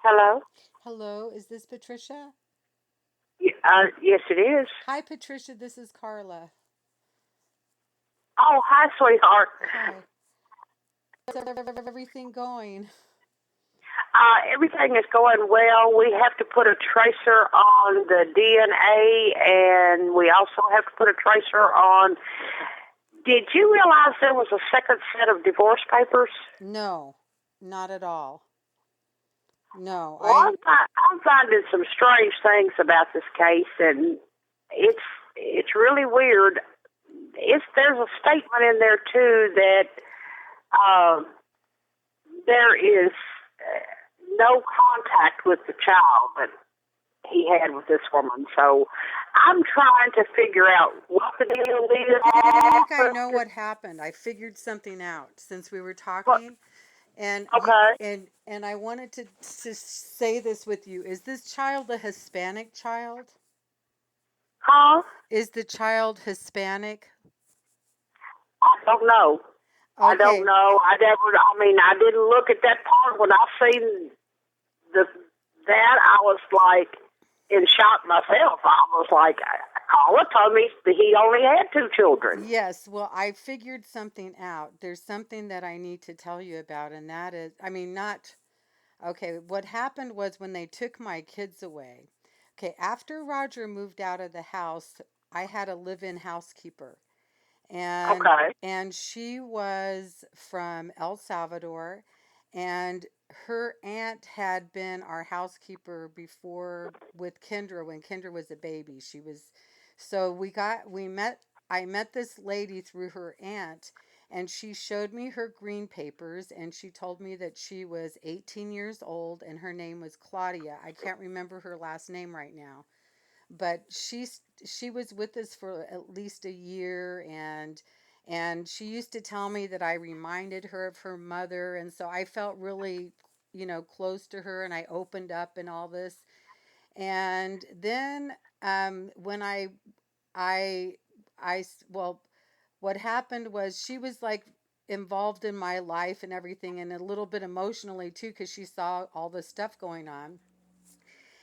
Hello? Hello, is this Patricia? Yes, it is. Hi, Patricia, this is Carla. Oh, hi, sweetheart. Hi. How's everything going? Everything is going well. We have to put a tracer on the DNA, and we also have to put a tracer on. Did you realize there was a second set of divorce papers? No, not at all. No, Well, I'm finding some strange things about this case, and it's really weird. There's a statement in there too that uh, there is no contact with the child that he had with this woman. So I'm trying to figure out what the deal I think I is. know what happened. I figured something out since we were But, talking, and okay. I wanted to say this with you. Is this child a Hispanic child? Huh? Is the child Hispanic? I don't know. I don't Okay, know. I didn't look at that part when I seen the that. I was like in shock myself. I was like, Carla told me that he only had two children. yes, well, I figured something out. There's something that I need to tell you about, and that is, I mean, not, okay, what happened was when they took my kids away. Okay, after Roger moved out of the house, I had a live-in housekeeper, and Okay. she was from El Salvador, and her aunt had been our housekeeper before with Kendra when Kendra was a baby. She was so we met I met this lady through her aunt, and she showed me her green papers, and she told me that she was 18 years old and her name was Claudia. I can't remember her last name right now, but she was with us for at least a year, and she used to tell me that I reminded her of her mother, and so I felt really, close to her, and I opened up and all this. And then when I well, what happened was she was like involved in my life and everything, and a little bit emotionally too, because she saw all the stuff going on.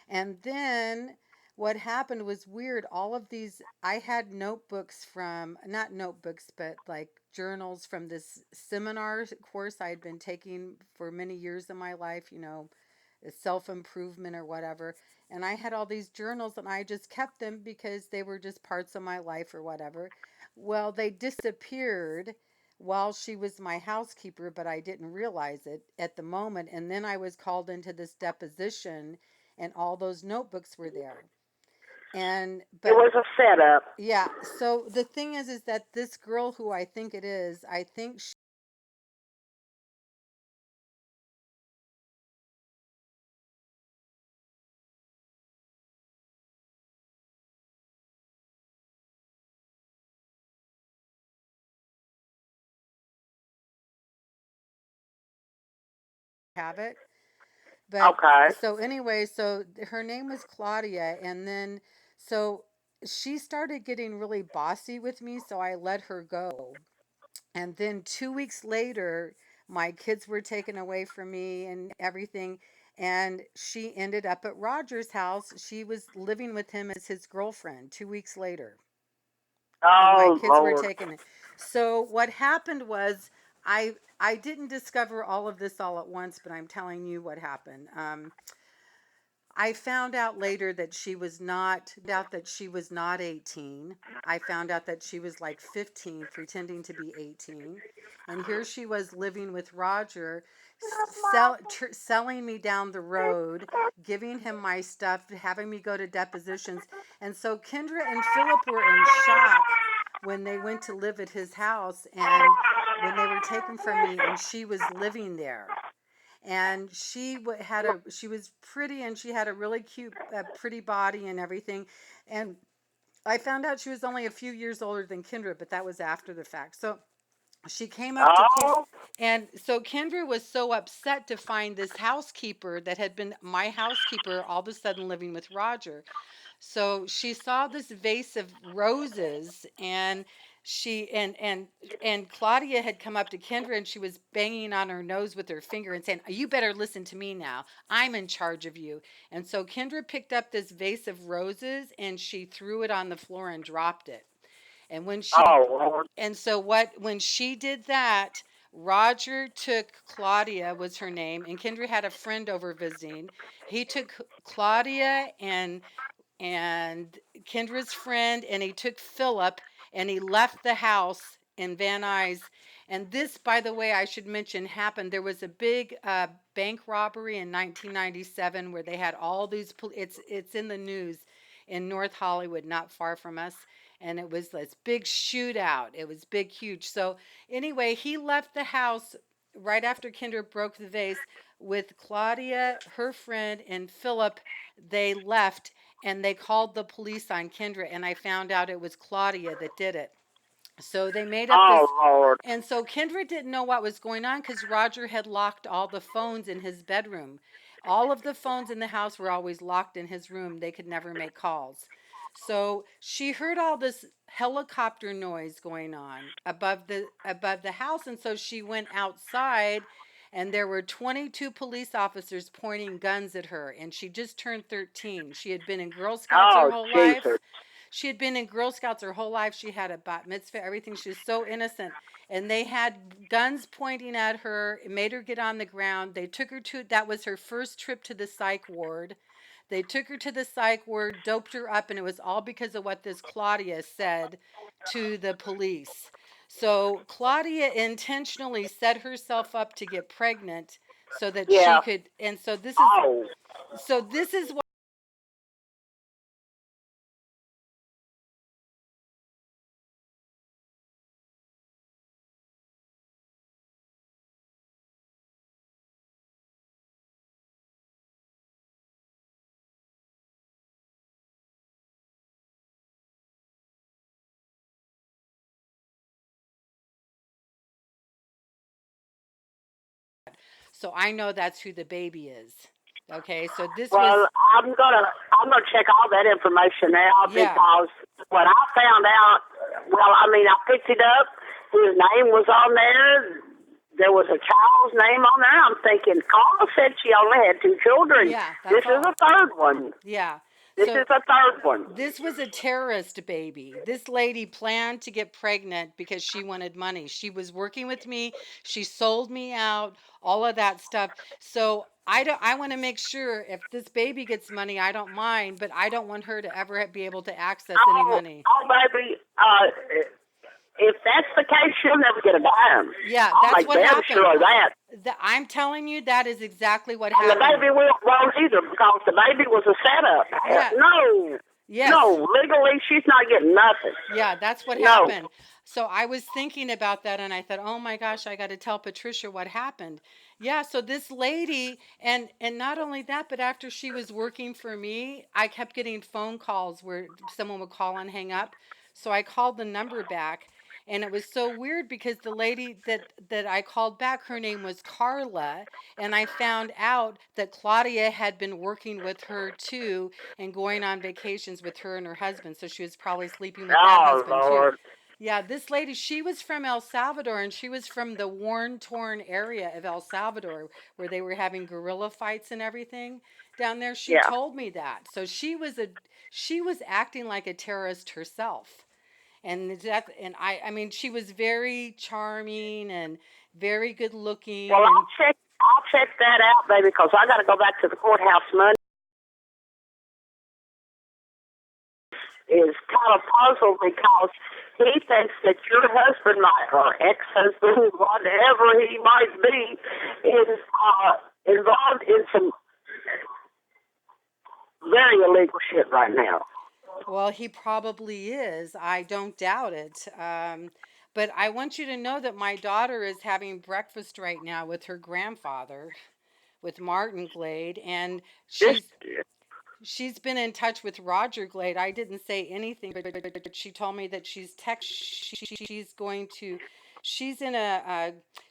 And then what happened was weird. All of these, I had notebooks from, not notebooks, but like journals from this seminar course I had been taking for many years in my life, self improvement or whatever. And I had all these journals and I just kept them because they were just parts of my life or whatever. Well, they disappeared while she was my housekeeper, but I didn't realize it at the moment. And then I was called into this deposition and all those notebooks were there. And It but was a setup. yeah, so the thing is that this girl who I think it is, I think she have it. But Okay. so anyway, so her name was Claudia, and then so she started getting really bossy with me, so I let her go. And then 2 weeks later, my kids were taken away from me and everything. And she ended up at Roger's house. She was living with him as his girlfriend 2 weeks later. And my Oh, kids were Lord. taken. So what happened was I didn't discover all of this all at once, but I'm telling you what happened. I found out later that she was not 18. I found out that she was like 15 pretending to be 18. And here she was living with Roger, selling me down the road, giving him my stuff, having me go to depositions. And so Kendra and Philip were in shock when they went to live at his house and when they were taken from me and she was living there, and she was pretty and she had a really cute pretty body and everything. And I found out she was only a few years older than Kendra, but that was after the fact. So she came up to Oh, and so Kendra was so upset to find this housekeeper that had been my housekeeper all of a sudden living with Roger. So she saw this vase of roses, and she and Claudia had come up to Kendra and she was banging on her nose with her finger and saying, "You better listen to me now. I'm in charge of you." And so Kendra picked up this vase of roses and she threw it on the floor and dropped it. And when she Oh, Lord. and so what when she did that, Roger took Claudia was her name, and Kendra had a friend over visiting. He took Claudia and Kendra's friend, and he took Philip, and he left the house in Van Nuys. And this, by the way, I should mention, happened. There was a big bank robbery in 1997 where they had all these. It's in the news in North Hollywood, not far from us. And it was this big shootout. It was big, huge. So anyway, he left the house right after Kendra broke the vase with Claudia, her friend, and Philip. They left and they called the police on Kendra, and I found out it was Claudia that did it. So they made up Oh, this, Lord. and so Kendra didn't know what was going on because Roger had locked all the phones in his bedroom. All of the phones in the house were always locked in his room. They could never make calls. So she heard all this helicopter noise going on above the house, and so she went outside, and there were 22 police officers pointing guns at her, and she just turned 13. She had been in Girl Scouts her Oh, whole life. Jesus. She had been in Girl Scouts her whole life. She had a bat mitzvah, everything. She was so innocent. And they had guns pointing at her. It made her get on the ground. They took her to, that was her first trip to the psych ward. They took her to the psych ward, doped her up, and it was all because of what this Claudia said to the police. So Claudia intentionally set herself up to get pregnant so that she Yeah. could, and Oh. so this is what. So I know that's who the baby is. Okay, so this was, Well, I'm gonna check all that information out yeah, because what I found out, well, I mean, I picked it up. His name was on there. There was a child's name on there. I'm thinking, Carla said she only had two children. yeah, This that's is a all. third one. Yeah. This So is a third one. this was a terrorist baby. This lady planned to get pregnant because she wanted money. She was working with me. She sold me out, all of that stuff. So I want to make sure if this baby gets money, I don't mind, but I don't want her to ever be able to access any Oh, money. oh, baby. If that's the case, she'll never get a dime. Yeah, I'll that's make what damn happened. sure of that. I'm telling you, that is exactly what And the happened. baby won't either because the baby was a setup. Yeah. No, Yes. no, legally she's not getting nothing. Yeah, that's what No. happened. So I was thinking about that and I thought, "Oh my gosh, I got to tell Patricia what happened." Yeah, so this lady and not only that, but after she was working for me, I kept getting phone calls where someone would call and hang up. So I called the number back and it was so weird because the lady that I called back, her name was Carla, and I found out that Claudia had been working with her too and going on vacations with her and her husband. So she was probably sleeping with that Oh, husband too. Lord. Yeah, this lady, she was from El Salvador and she was from the worn, torn area of El Salvador where they were having guerrilla fights and everything down there. She Yeah. told me that. So she was acting like a terrorist herself. And I mean she was very charming and very good Well, looking and I'll check that out, baby, because I got to go back to the courthouse Monday. Is kind of puzzled because he thinks that your husband might, or ex-husband, whatever he might be, is involved in some very illegal shit right now. well, he probably is. I don't doubt it. But I want you to know that my daughter is having breakfast right now with her grandfather, with Martin Glade, and Just she's been in touch with Roger Glade. I didn't say anything, but she told me that she's going to she's in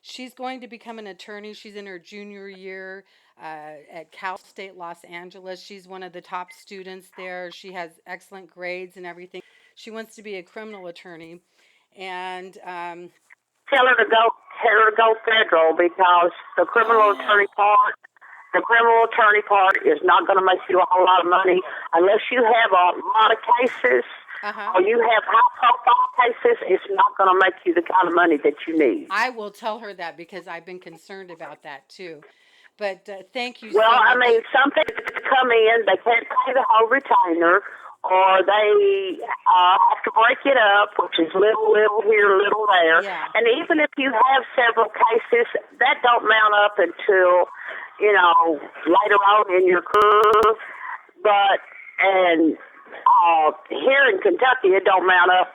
she's going to become an attorney. She's in her junior year at Cal State Los Angeles. She's one of the top students there. She has excellent grades and everything. She wants to be a criminal attorney. And tell her to go federal because oh, the criminal attorney part is not going to make you a whole lot of money unless you have a lot of cases uh-huh. or you have high profile cases. It's not going to make you the kind of money that you need. I will tell her that because I've been concerned about that too. But thank you Well, so I mean, much. some people come in, they can't pay the whole retainer, or they have to break it up, which is little here, little there. Yeah. And even if you have several cases, that don't mount up until, later on in your career. But, and here in Kentucky, it don't mount up.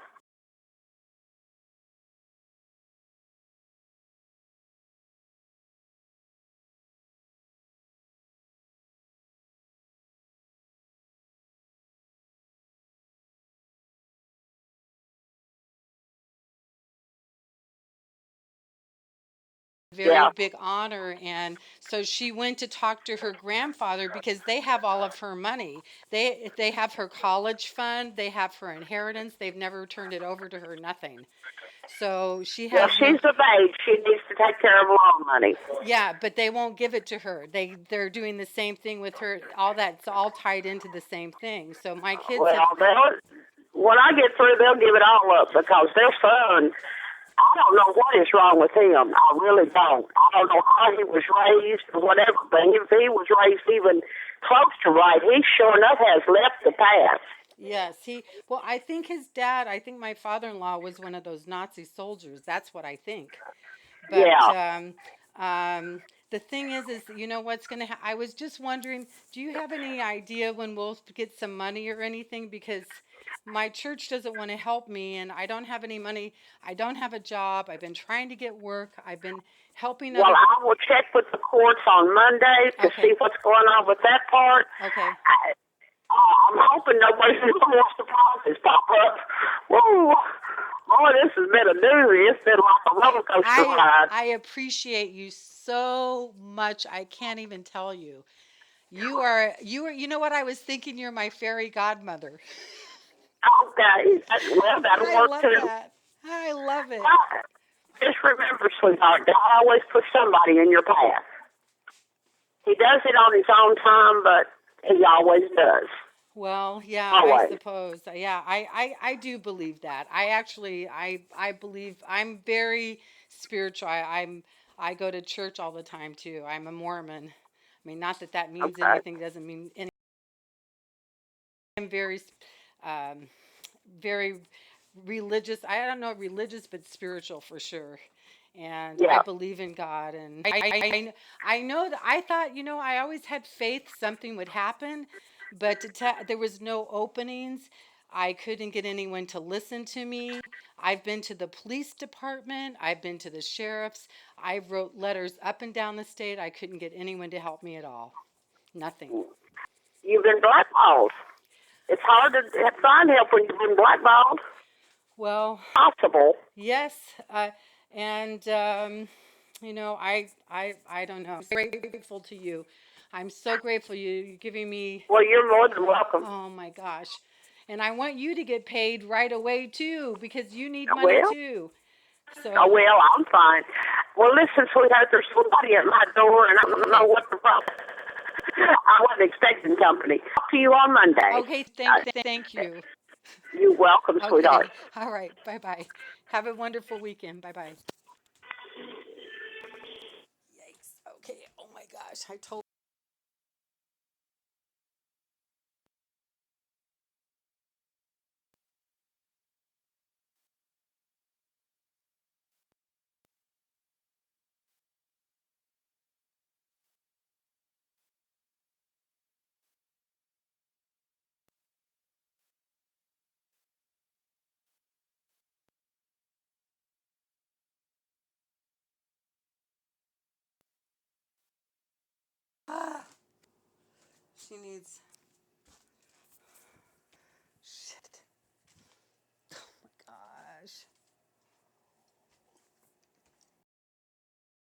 Very Yeah. big honor. And so she went to talk to her grandfather because they have all of her money. They have her college fund, they have her inheritance. They've never turned it over to her, nothing. So she Well, has no. she's of age. She needs to take care of her own money. Yeah, but they won't give it to her. They're doing the same thing with her. All that's all tied into the same thing. So my kids have. Well, when I get through, they'll give it all up because their son, I don't know what is wrong with him. I really don't. I don't know how he was raised or whatever, but if he was raised even close to right, he sure enough has left the path. Yes, well, I think his dad, I think my father-in-law was one of those Nazi soldiers. That's what I think. But Yeah. the thing is you know what's going to I was just wondering, do you have any idea when we'll get some money or anything? Because my church doesn't want to help me and I don't have any money. I don't have a job. I've been trying to get work. I've been helping Well, other. I will check with the courts on Monday to Okay. see what's going on with that part. Okay. I'm hoping nobody's going to surprises pop up. Whoa. Boy, this has been a doozy. It's been like a roller coaster ride. I appreciate you so much. I can't even tell you. You are you know what I was thinking, you're my fairy godmother. Okay. Well, that'll I work love too. that. I love it. But just remember, sweetheart, God always puts somebody in your path. He does it on his own time, but he always does. Well, yeah, I Always. suppose. Yeah, I do believe that. I actually I believe I'm very spiritual. I go to church all the time too. I'm a Mormon. I mean, not that that means Okay. anything, doesn't mean anything. I'm um, very religious. I don't know religious, but spiritual for sure. And I Yeah. believe in God. And I know that I thought, I always had faith something would happen, but there was no openings. I couldn't get anyone to listen to me. I've been to the police department. I've been to the sheriff's. I wrote letters up and down the state. I couldn't get anyone to help me at all. Nothing. You've been blackballed. It's hard to find help when you've been blackballed. Well, Possible. yes, and I don't know. I'm grateful to you. I'm so grateful you're giving me. Well, you're more than welcome. Oh my gosh, and I want you to get paid right away too because you need money Well, too. oh, So well, I'm fine. Well, listen, sweetheart, there's somebody at my door, and I don't know okay, what the problem. I wasn't expecting company. Talk to you on Monday. okay, Uh, thank you. you're welcome, sweetheart. Okay, all right, bye bye. Have a wonderful weekend. Bye bye. Yikes. Okay. Oh my gosh, I told. Ah, she needs.